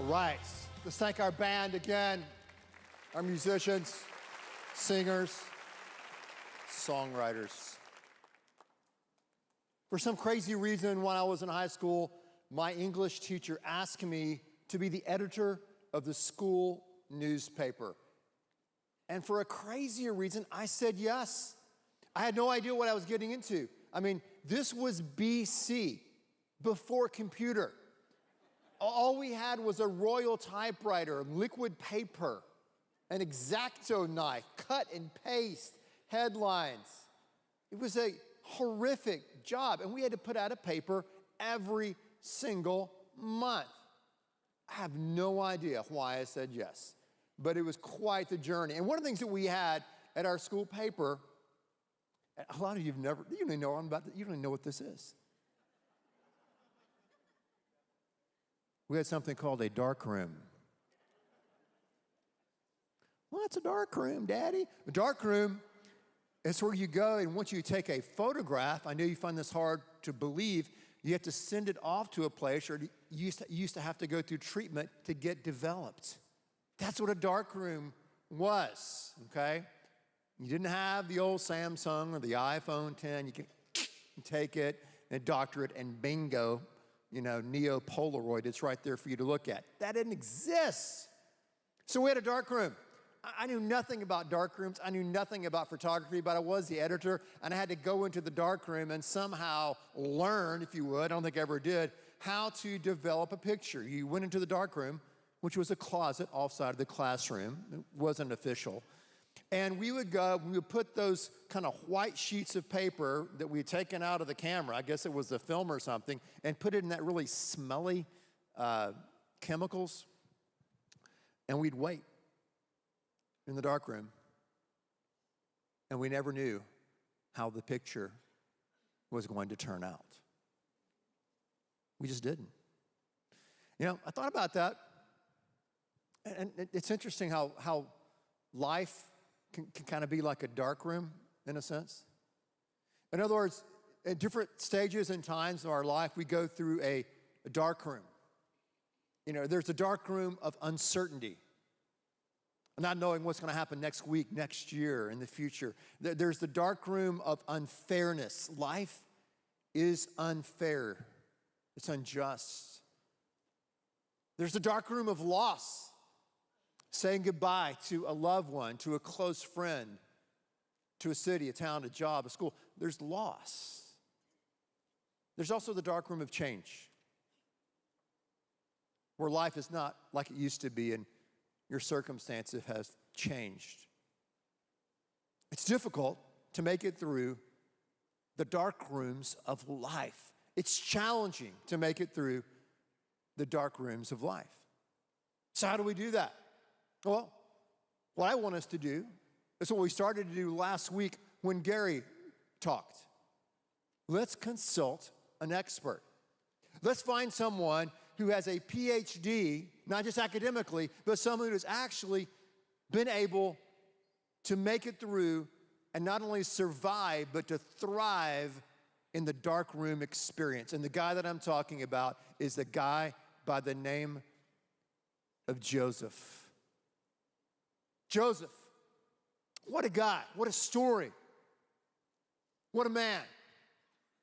All right, let's thank our band again, our musicians, singers, songwriters. For some crazy reason, when I was in high school, my English teacher asked me to be the editor of the school newspaper. And for a crazier reason, I said yes. I had no idea what I was getting into. I mean, this was BC, before computer. All we had was a Royal typewriter, liquid paper, an X-Acto knife, cut and paste, headlines. It was a horrific job, and we had to put out a paper every single month. I have no idea why I said yes, but it was quite the journey. And one of the things that we had at our school paper, a lot of you you don't even know you don't even know what this is. We had something called a dark room. What's a dark room, Daddy? A dark room is where you go, and once you take a photograph, I know you find this hard to believe, you have to send it off to a place, or you used to have to go through treatment to get developed. That's what a dark room was, okay? You didn't have the old Samsung or the iPhone 10. You can take it and doctor it, and bingo, Neo Polaroid, it's right there for you to look at. That didn't exist. So we had a dark room. I knew nothing about dark rooms. I knew nothing about photography, but I was the editor, and I had to go into the dark room and somehow learn, if you would, I don't think I ever did, how to develop a picture. You went into the dark room, which was a closet offside of the classroom. It wasn't official. And we would put those kind of white sheets of paper that we had taken out of the camera, I guess it was the film or something, and put it in that really smelly chemicals, and we'd wait in the dark room, and we never knew how the picture was going to turn out. We just didn't. I thought about that, and it's interesting how life can kind of be like a dark room in a sense. In other words, at different stages and times of our life, we go through a dark room. There's a dark room of uncertainty, not knowing what's going to happen next week, next year, in the future. There's the dark room of unfairness. Life is unfair. It's unjust. There's the dark room of loss. Saying goodbye to a loved one, to a close friend, to a city, a town, a job, a school. There's loss. There's also the dark room of change, where life is not like it used to be and your circumstances have changed. It's difficult to make it through the dark rooms of life. It's challenging to make it through the dark rooms of life. So how do we do that? Well, what I want us to do is what we started to do last week when Gary talked. Let's consult an expert. Let's find someone who has a PhD, not just academically, but someone who has actually been able to make it through and not only survive, but to thrive in the dark room experience. And the guy that I'm talking about is the guy by the name of Joseph. Joseph, what a guy, what a story, what a man.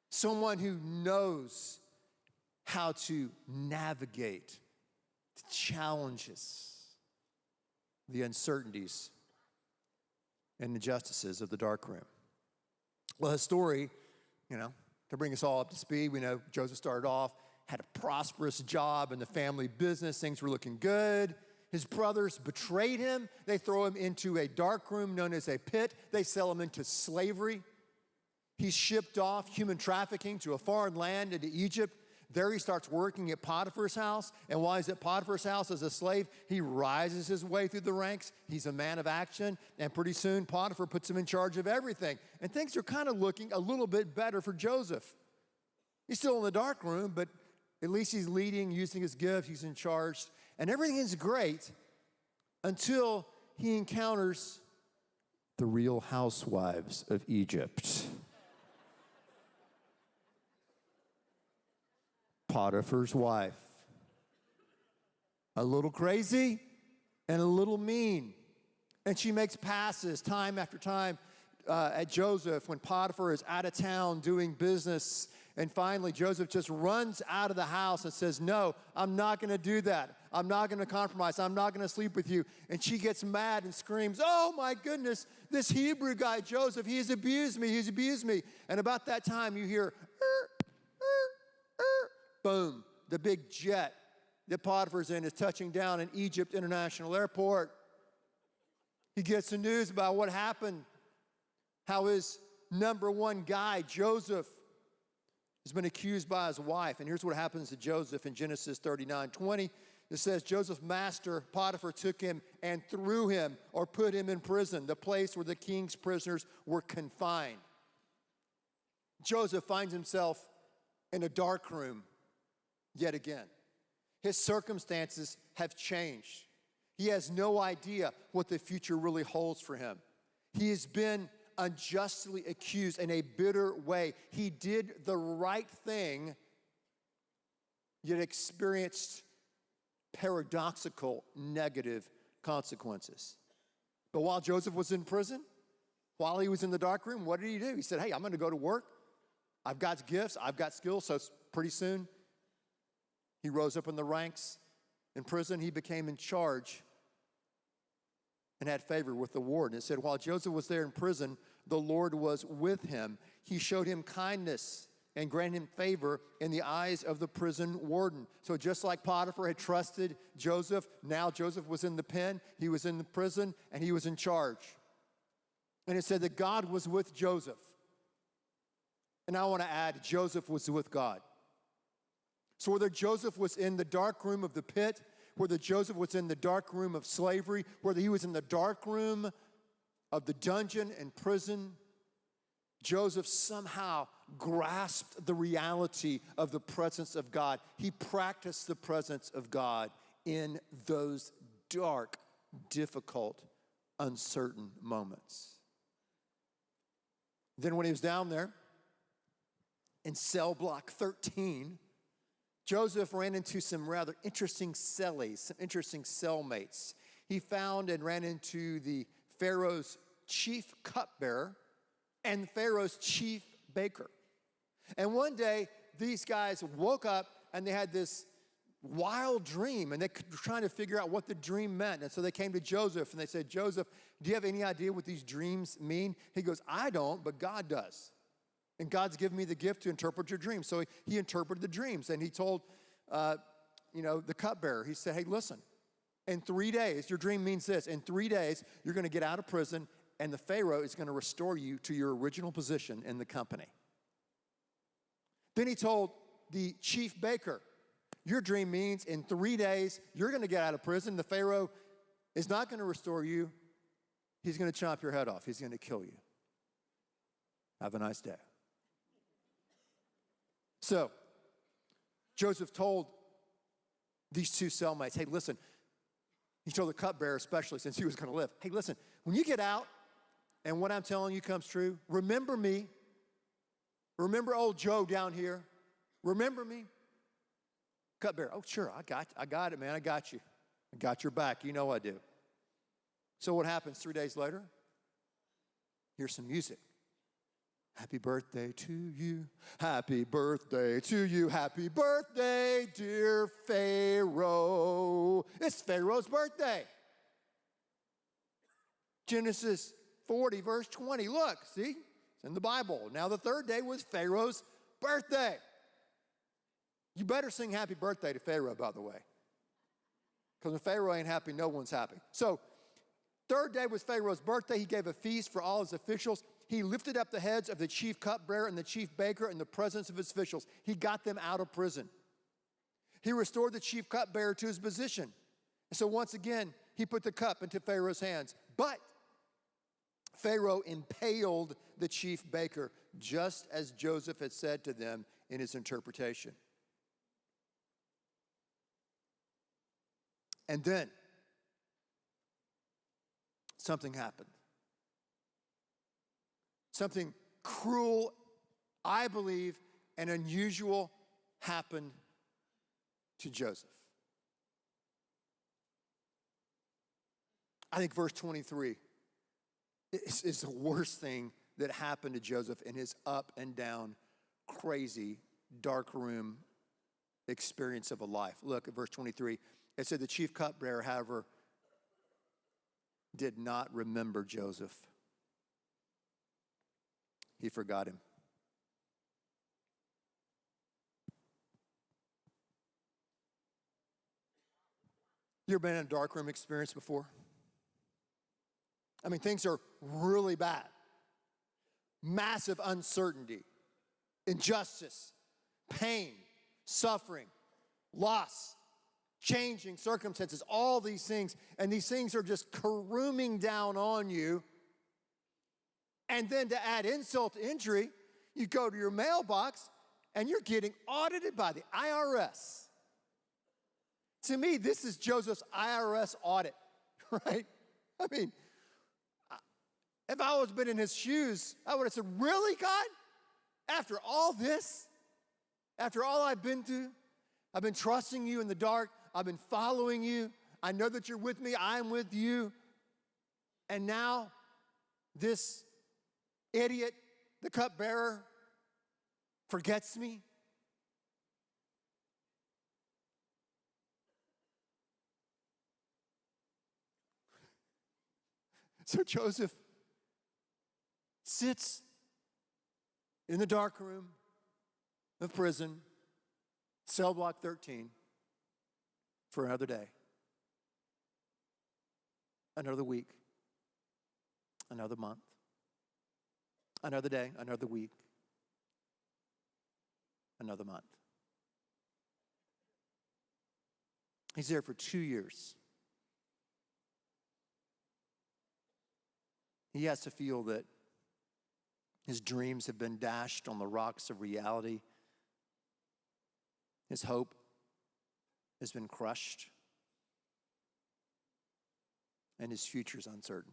Someone who knows how to navigate the challenges, the uncertainties, and injustices of the dark room. Well, his story, to bring us all up to speed, we know Joseph started off, had a prosperous job in the family business, things were looking good. His brothers betrayed him. They throw him into a dark room known as a pit. They sell him into slavery. He's shipped off, human trafficking, to a foreign land, into Egypt. There he starts working at Potiphar's house. And while he's at Potiphar's house as a slave, he rises his way through the ranks. He's a man of action. And pretty soon, Potiphar puts him in charge of everything. And things are kind of looking a little bit better for Joseph. He's still in the dark room, but at least he's leading, using his gift. He's in charge. And everything is great until he encounters the real housewives of Egypt. Potiphar's wife. a little crazy and a little mean. And she makes passes time after time at Joseph when Potiphar is out of town doing business. And finally, Joseph just runs out of the house and says, no, I'm not going to do that. I'm not going to compromise. I'm not going to sleep with you. And she gets mad and screams, oh my goodness, this Hebrew guy, Joseph, he's abused me. He's abused me. And about that time, you hear, boom, the big jet that Potiphar's in is touching down in Egypt International Airport. He gets the news about what happened, how his number one guy, Joseph, has been accused by his wife. And here's what happens to Joseph in Genesis 39:20. It says, Joseph's master, Potiphar, took him and threw him or put him in prison, the place where the king's prisoners were confined. Joseph finds himself in a dark room yet again. His circumstances have changed. He has no idea what the future really holds for him. He has been unjustly accused in a bitter way. He did the right thing, yet experienced paradoxical negative consequences. But while Joseph was in prison, while he was in the dark room, what did he do? He said, hey, I'm going to go to work. I've got gifts. I've got skills. So pretty soon, he rose up in the ranks in prison. He became in charge and had favor with the warden. It said, while Joseph was there in prison, the Lord was with him. He showed him kindness and granted him favor in the eyes of the prison warden. So just like Potiphar had trusted Joseph, now Joseph was in the pen, he was in the prison, and he was in charge. And it said that God was with Joseph. And I want to add, Joseph was with God. So whether Joseph was in the dark room of the pit, whether Joseph was in the dark room of slavery, whether he was in the dark room of the dungeon and prison, Joseph somehow grasped the reality of the presence of God. He practiced the presence of God in those dark, difficult, uncertain moments. Then when he was down there in cell block 13, Joseph ran into some rather interesting cellies, some interesting cellmates. He found and ran into the Pharaoh's chief cupbearer and Pharaoh's chief baker. And one day, these guys woke up and they had this wild dream, and they were trying to figure out what the dream meant. And so they came to Joseph and they said, Joseph, do you have any idea what these dreams mean? He goes, I don't, but God does. And God's given me the gift to interpret your dreams. So he interpreted the dreams, and he told, the cupbearer, he said, hey, listen, in 3 days, your dream means this. In 3 days, you're going to get out of prison, and the Pharaoh is going to restore you to your original position in the company. Then he told the chief baker, your dream means in 3 days, you're going to get out of prison. The Pharaoh is not going to restore you. He's going to chop your head off. He's going to kill you. Have a nice day. So, Joseph told these two cellmates, hey, listen, he told the cupbearer especially since he was going to live, hey, listen, when you get out and what I'm telling you comes true, remember me. Remember old Joe down here. Remember me. Cupbearer, oh, sure, I got it, man, I got you. I got your back, you know I do. So what happens 3 days later? Here's some music. Happy birthday to you, happy birthday to you, happy birthday, dear Pharaoh. It's Pharaoh's birthday. Genesis 40, verse 20. Look, see, it's in the Bible. Now the third day was Pharaoh's birthday. You better sing happy birthday to Pharaoh, by the way. Because when Pharaoh ain't happy, no one's happy. So, third day was Pharaoh's birthday. He gave a feast for all his officials. He lifted up the heads of the chief cupbearer and the chief baker in the presence of his officials. He got them out of prison. He restored the chief cupbearer to his position. And so once again, he put the cup into Pharaoh's hands. But Pharaoh impaled the chief baker, just as Joseph had said to them in his interpretation. And then something happened. Something cruel, I believe, and unusual happened to Joseph. I think verse 23 is the worst thing that happened to Joseph in his up and down, crazy, dark room experience of a life. Look at verse 23. It said the chief cupbearer, however, did not remember Joseph. He forgot him. You ever been in a darkroom experience before? I mean, things are really bad. Massive uncertainty, injustice, pain, suffering, loss, changing circumstances, all these things. And these things are just caroming down on you. And then to add insult to injury, you go to your mailbox and you're getting audited by the IRS. To me, this is Joseph's IRS audit, right? I mean, if I was been in his shoes, I would have said, really, God? After all this? After all I've been through? I've been trusting you in the dark. I've been following you. I know that you're with me. I'm with you. And now this idiot, the cupbearer, forgets me? So Joseph sits in the dark room of prison, cell block 13, for another day, another week, another month, another day, another week, another month. He's there for 2 years. He has to feel that his dreams have been dashed on the rocks of reality. His hope has been crushed. And his future is uncertain.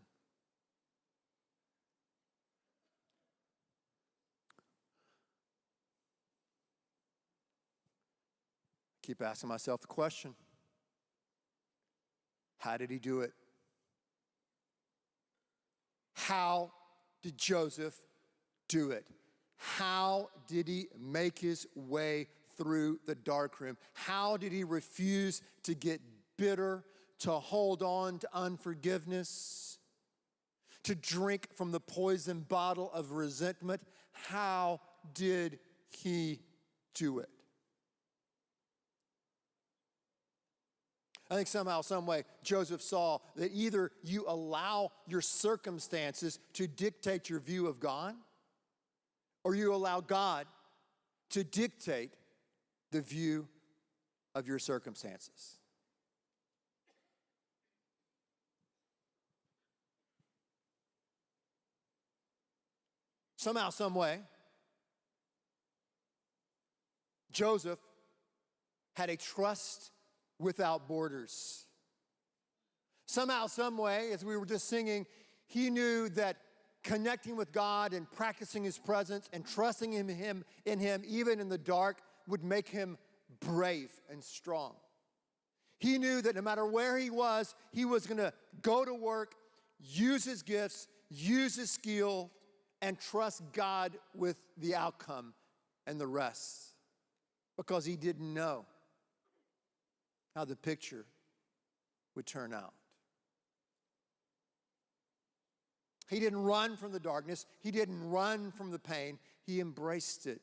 I keep asking myself the question, how did he do it? How did Joseph do it? How did he make his way through the darkroom? How did he refuse to get bitter, to hold on to unforgiveness, to drink from the poison bottle of resentment? How did he do it? I think somehow, some way, Joseph saw that either you allow your circumstances to dictate your view of God, or you allow God to dictate the view of your circumstances. Somehow, some way, Joseph had a trust without borders. Somehow, some way, as we were just singing, he knew that connecting with God and practicing his presence and trusting in him even in the dark would make him brave and strong. He knew that no matter where he was going to go to work, use his gifts, use his skill, and trust God with the outcome and the rest, because he didn't know how the picture would turn out. He didn't run from the darkness. He didn't run from the pain. He embraced it.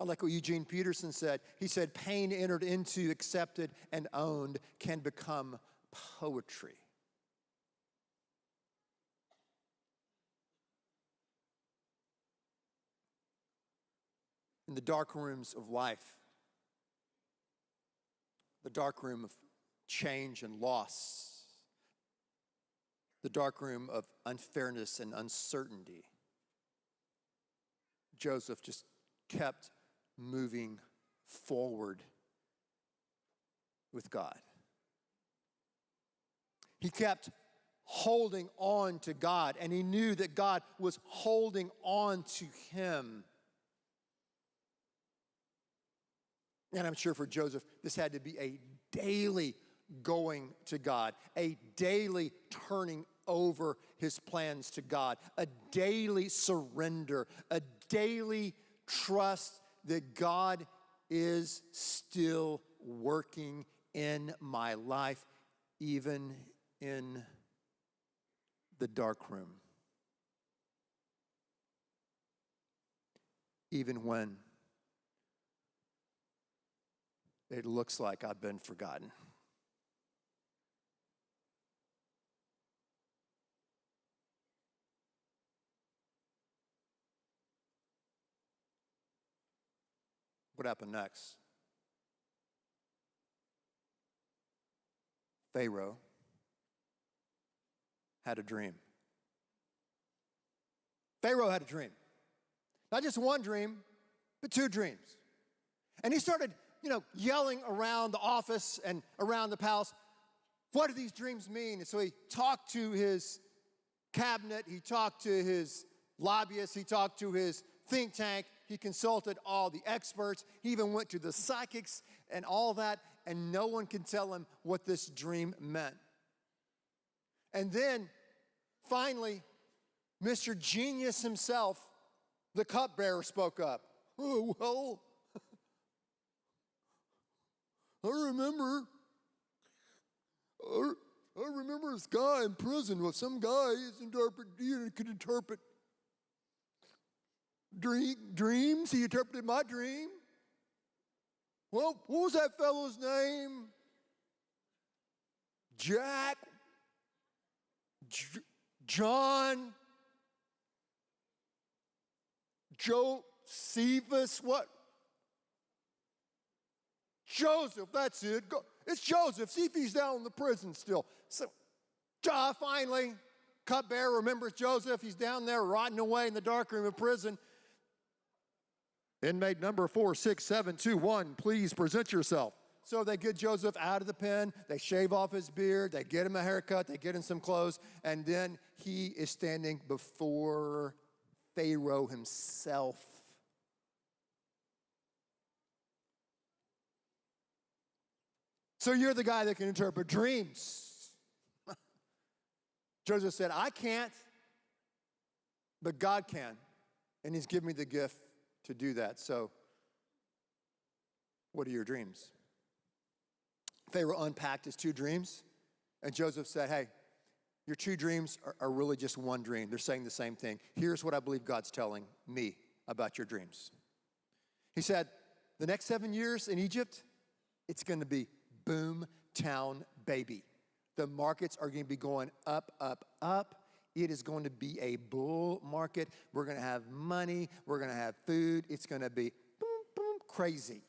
I like what Eugene Peterson said. He said, pain entered into, accepted, and owned can become poetry. In the dark rooms of life, the dark room of change and loss, the dark room of unfairness and uncertainty, Joseph just kept moving forward with God. He kept holding on to God, and he knew that God was holding on to him. And I'm sure for Joseph, this had to be a daily, going to God, a daily turning over his plans to God, a daily surrender, a daily trust that God is still working in my life, even in the dark room. Even when it looks like I've been forgotten. What happened next? Pharaoh had a dream. Pharaoh had a dream. Not just one dream, but two dreams. And he started, yelling around the office and around the palace, what do these dreams mean? And so he talked to his cabinet, he talked to his lobbyists, he talked to his think tank, he consulted all the experts, he even went to the psychics and all that, and no one can tell him what this dream meant. And then, finally, Mr. Genius himself, the cupbearer, spoke up. Oh, well, I remember this guy in prison with some guy could interpret dreams. He interpreted my dream. Well, what was that fellow's name? Jack? John? Josephus? What? Joseph, that's it. It's Joseph. See if he's down in the prison still. So, finally, cupbearer remembers Joseph. He's down there rotting away in the dark room of prison. Inmate number 46721, please present yourself. So they get Joseph out of the pen, they shave off his beard, they get him a haircut, they get him some clothes, and then he is standing before Pharaoh himself. So you're the guy that can interpret dreams. Joseph said, I can't, but God can, and he's given me the gift to do that. So, what are your dreams? Pharaoh unpacked his two dreams, and Joseph said, hey, your two dreams are really just one dream. They're saying the same thing. Here's what I believe God's telling me about your dreams. He said, the next 7 years in Egypt, it's going to be boom town, baby. The markets are going to be going up, up, up. It is going to be a bull market. We're going to have money. We're going to have food. It's going to be boom, boom, crazy.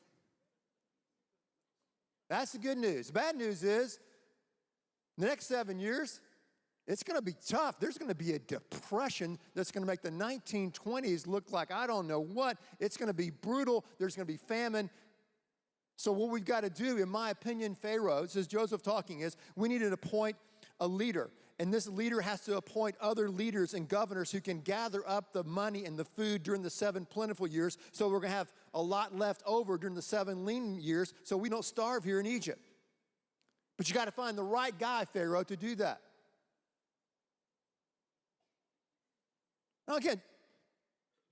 That's the good news. The bad news is, the next 7 years, it's going to be tough. There's going to be a depression that's going to make the 1920s look like I don't know what. It's going to be brutal. There's going to be famine. So what we've got to do, in my opinion, Pharaoh, this is Joseph talking, is we need to appoint a leader. And this leader has to appoint other leaders and governors who can gather up the money and the food during the 7 plentiful years. So we're going to have a lot left over during the 7 lean years so we don't starve here in Egypt. But you got to find the right guy, Pharaoh, to do that. Now again,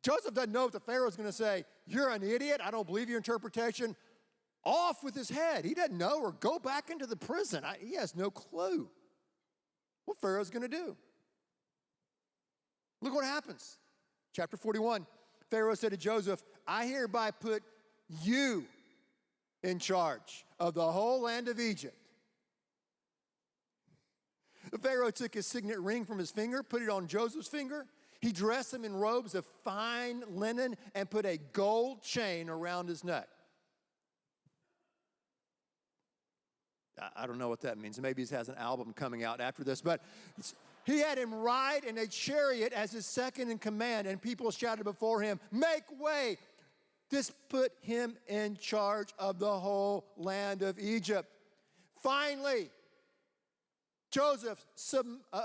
Joseph doesn't know if the Pharaoh's going to say, you're an idiot, I don't believe your interpretation. Off with his head. He doesn't know, or go back into the prison. He has no clue what Pharaoh's going to do. Look what happens. Chapter 41, Pharaoh said to Joseph, I hereby put you in charge of the whole land of Egypt. The Pharaoh took his signet ring from his finger, put it on Joseph's finger. He dressed him in robes of fine linen and put a gold chain around his neck. I don't know what that means. Maybe he has an album coming out after this, but he had him ride in a chariot as his second in command, and people shouted before him, make way. This put him in charge of the whole land of Egypt. Finally, Joseph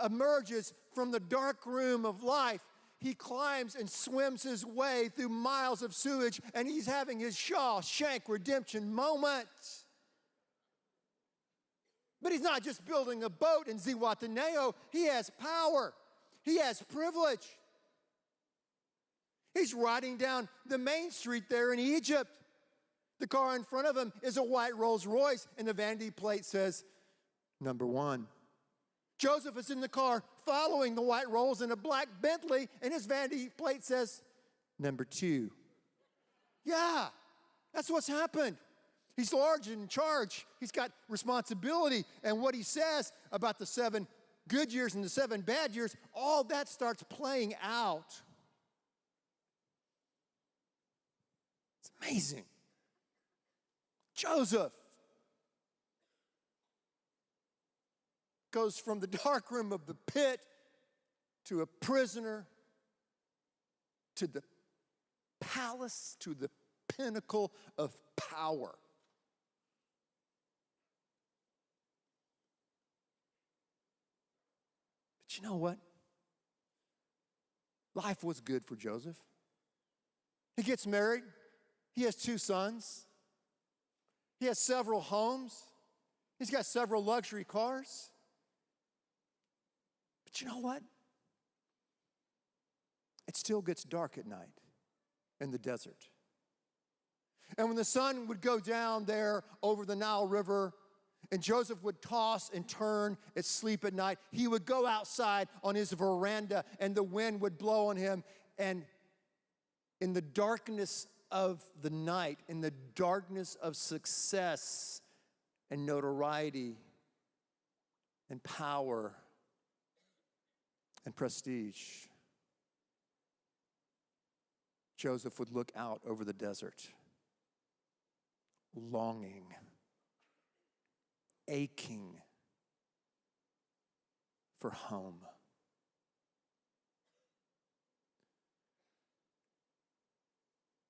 emerges from the dark room of life. He climbs and swims his way through miles of sewage, and he's having his Shawshank Redemption moment. But he's not just building a boat in Zihuatanejo. He has power. He has privilege. He's riding down the main street there in Egypt. The car in front of him is a white Rolls Royce, and the vanity plate says, number 1. Joseph is in the car following the white Rolls in a black Bentley, and his vanity plate says, number 2. Yeah, that's what's happened. He's large and in charge. He's got responsibility. And what he says about the 7 good years and the 7 bad years, all that starts playing out. It's amazing. Joseph goes from the dark room of the pit to a prisoner to the palace, to the pinnacle of power. But you know what? Life was good for Joseph. He gets married. He has 2 sons. He has several homes. He's got several luxury cars. But you know what? It still gets dark at night in the desert. And when the sun would go down there over the Nile River, and Joseph would toss and turn and sleep at night, he would go outside on his veranda, and the wind would blow on him. And in the darkness of the night, in the darkness of success and notoriety and power and prestige, Joseph would look out over the desert, longing, aching for home.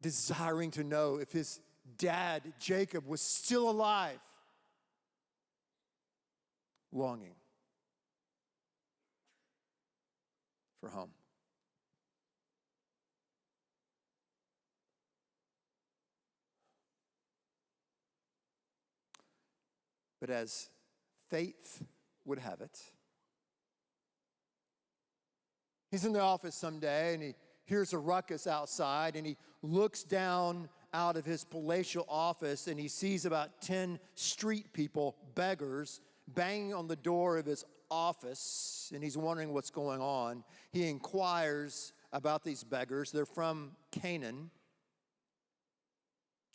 Desiring to know if his dad, Jacob, was still alive. Longing for home. But as faith would have it, he's in the office someday and he hears a ruckus outside, and he looks down out of his palatial office and he sees about 10 street people, beggars, banging on the door of his office, and he's wondering what's going on. He inquires about these beggars. They're from Canaan,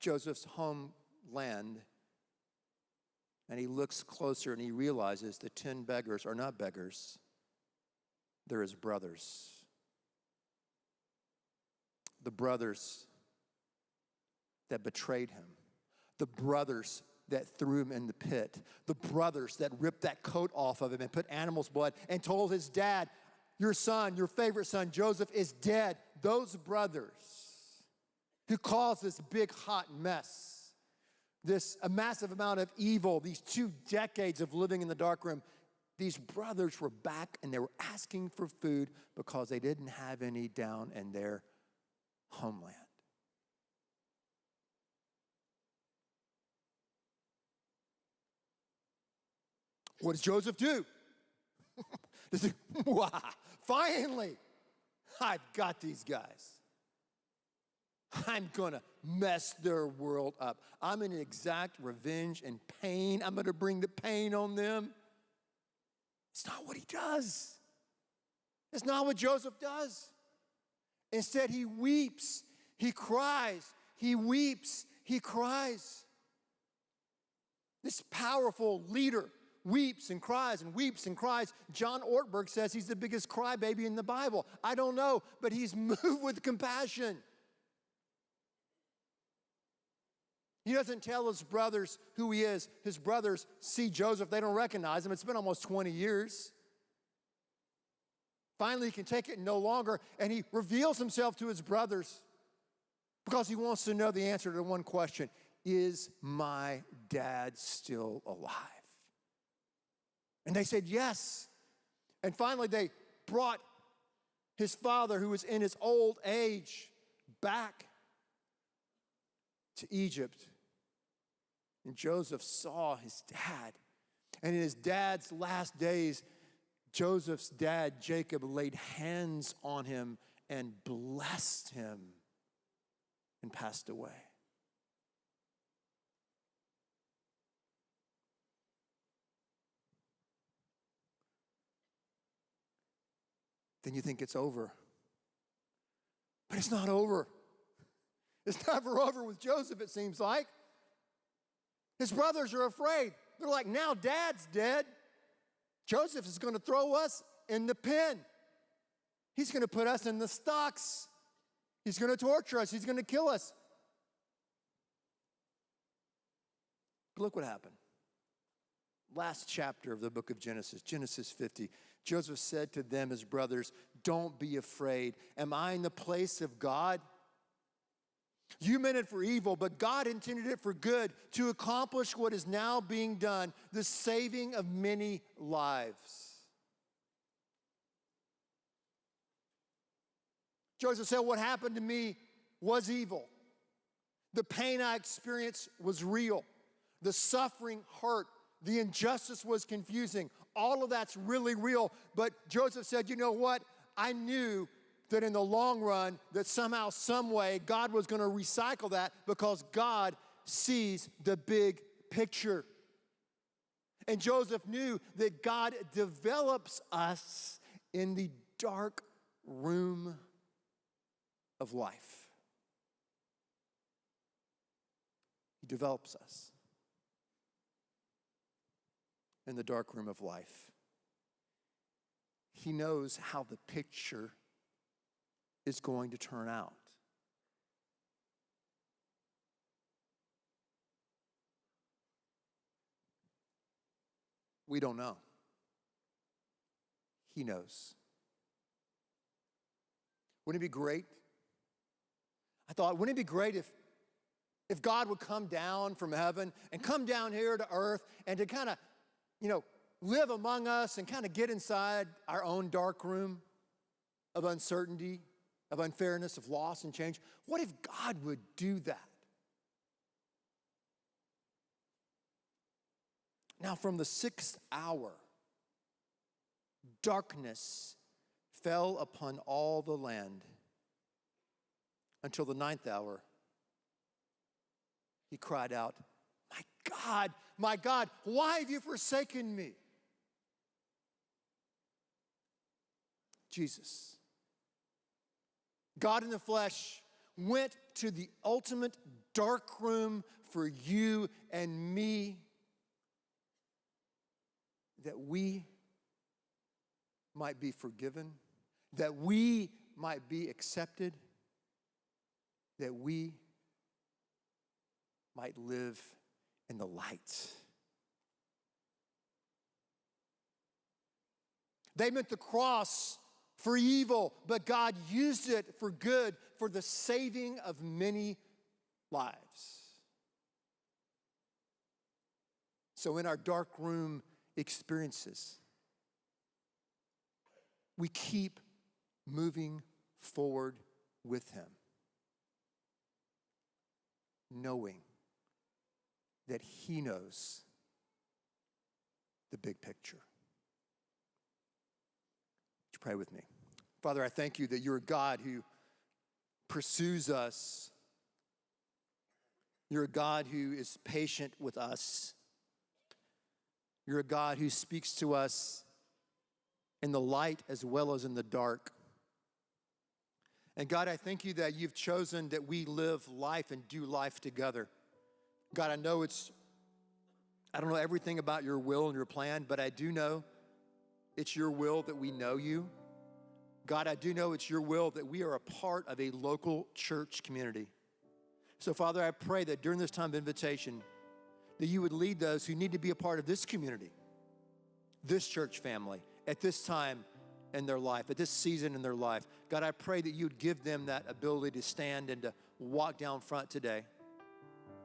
Joseph's homeland. And he looks closer and he realizes the 10 beggars are not beggars. They're his brothers. The brothers that betrayed him. The brothers that threw him in the pit. The brothers that ripped that coat off of him and put animal's blood and told his dad, your son, your favorite son, Joseph, is dead. Those brothers who caused this big hot mess, a massive amount of evil, these 2 decades of living in the dark room, these brothers were back and they were asking for food because they didn't have any down in their homeland. What does Joseph do? Wow, finally, I've got these guys. I'm going to mess their world up. I'm going to exact revenge and pain. I'm going to bring the pain on them. It's not what he does. It's not what Joseph does. Instead, he weeps. He cries. He weeps. He cries. This powerful leader weeps and cries and weeps and cries. John Ortberg says he's the biggest crybaby in the Bible. I don't know, but he's moved with compassion. He doesn't tell his brothers who he is. His brothers see Joseph. They don't recognize him. It's been almost 20 years. Finally, he can take it no longer, and he reveals himself to his brothers because he wants to know the answer to one question. Is my dad still alive? And they said yes. And finally, they brought his father, who was in his old age, back to Egypt. And Joseph saw his dad. And in his dad's last days, Joseph's dad, Jacob, laid hands on him and blessed him and passed away. Then you think it's over. But it's not over. It's never over with Joseph, it seems like. His brothers are afraid. They're like, now Dad's dead. Joseph is going to throw us in the pen. He's going to put us in the stocks. He's going to torture us. He's going to kill us. But look what happened. Last chapter of the book of Genesis, Genesis 50. Joseph said to them, his brothers, don't be afraid. Am I in the place of God? You meant it for evil, but God intended it for good to accomplish what is now being done, the saving of many lives. Joseph said, what happened to me was evil. The pain I experienced was real. The suffering hurt. The injustice was confusing. All of that's really real. But Joseph said, you know what? I knew that in the long run, that somehow, some way, God was going to recycle that because God sees the big picture. And Joseph knew that God develops us in the dark room of life. He develops us in the dark room of life. He knows how the picture is going to turn out. We don't know. He knows. Wouldn't it be great? I thought, wouldn't it be great if God would come down from heaven and come down here to earth and to kind of, live among us and kind of get inside our own dark room of uncertainty, of unfairness, of loss and change? What if God would do that? Now, from the 6th hour, darkness fell upon all the land until the 9th hour. He cried out, my God, why have you forsaken me? Jesus, God in the flesh, went to the ultimate dark room for you and me, that we might be forgiven, that we might be accepted, that we might live in the light. They meant the cross for evil, but God used it for good, for the saving of many lives. So in our dark room experiences, we keep moving forward with Him, knowing that He knows the big picture. Would you pray with me? Father, I thank you that you're a God who pursues us. You're a God who is patient with us. You're a God who speaks to us in the light as well as in the dark. And God, I thank you that you've chosen that we live life and do life together. God, I don't know everything about your will and your plan, but I do know it's your will that we know you. God, I do know it's your will that we are a part of a local church community. So, Father, I pray that during this time of invitation, that you would lead those who need to be a part of this community, this church family, at this time in their life, at this season in their life. God, I pray that you would give them that ability to stand and to walk down front today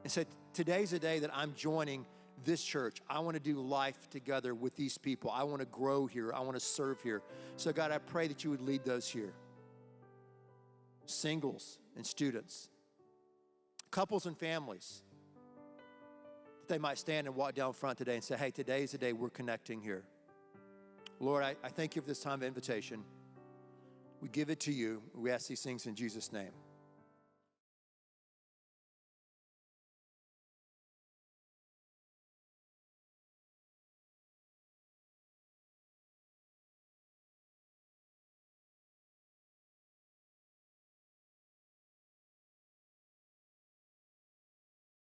and say, today's a day that I'm joining this church. I want to do life together with these people. I want to grow here. I want to serve here. So God, I pray that you would lead those here. Singles and students, couples and families, they might stand and walk down front today and say, hey, today's the day we're connecting here. Lord, I thank you for this time of invitation. We give it to you. We ask these things in Jesus' name.